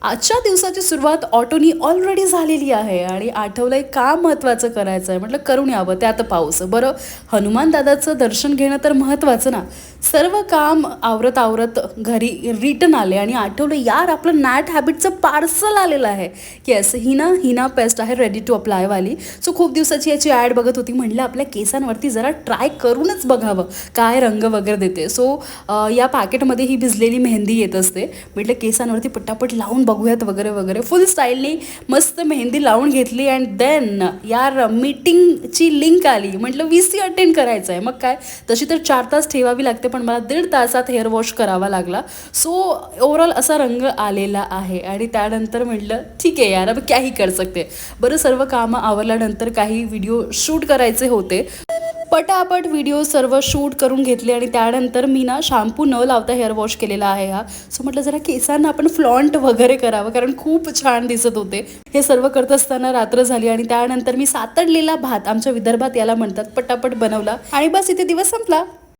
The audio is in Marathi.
आजच्या दिवसाची सुरुवात ऑटोनी ऑलरेडी झालेली आहे आणि आठवलंय का महत्त्वाचं करायचं आहे. म्हटलं करून यावं, त्यात पाऊस. बरं, हनुमान दादाचं दर्शन घेणं तर महत्त्वाचं ना. सर्व काम आवरत आवरत घरी रिटर्न आले आणि आठवलं यार आपलं नॅट हॅबिटचं पार्सल आलेलं आहे. येस, हिना पेस्ट आहे रेडी टू अप्लायवाली. सो खूप दिवसाची याची ॲड बघत होती. म्हटलं आपल्या केसांवरती जरा ट्राय करूनच बघावं काय रंग वगैरे देते. सो या पॅकेटमध्ये ही भिजलेली मेहंदी येत असते. म्हटलं केसांवरती पटापट लावून बघूयात वगैरे वगैरे. फुल स्टाईलनी मस्त मेहंदी लावून घेतली अँड देन यार मीटिंगची लिंक आली. म्हटलं VC अटेंड करायचं आहे. मग काय, तशी तर 4 तास ठेवावी लागते पण मला 1.5 तासात हेअर वॉश करावा लागला. सो ओव्हरऑल असा रंग आलेला आहे आणि त्यानंतर म्हटलं ठीक आहे यार, अब क्याही कर सकते. बरं, सर्व कामं आवरल्यानंतर काही व्हिडिओ शूट करायचे होते. पटापट व्हिडिओ सर्व शूट करून घेतले आणि त्यानंतर मी ना शॅम्पू न लावता हेअर वॉश केलेला आहे हा. सो म्हटलं जरा केसांना आपण फ्लॉन्ट वगैरे करावं कारण खूप छान दिसत होते. हे सर्व करत असताना रात्र झाली आणि त्यानंतर मी सातडलेला भात, आमच्या विदर्भात याला म्हणतात, पटापट बनवला आणि बस इथे दिवस संपला.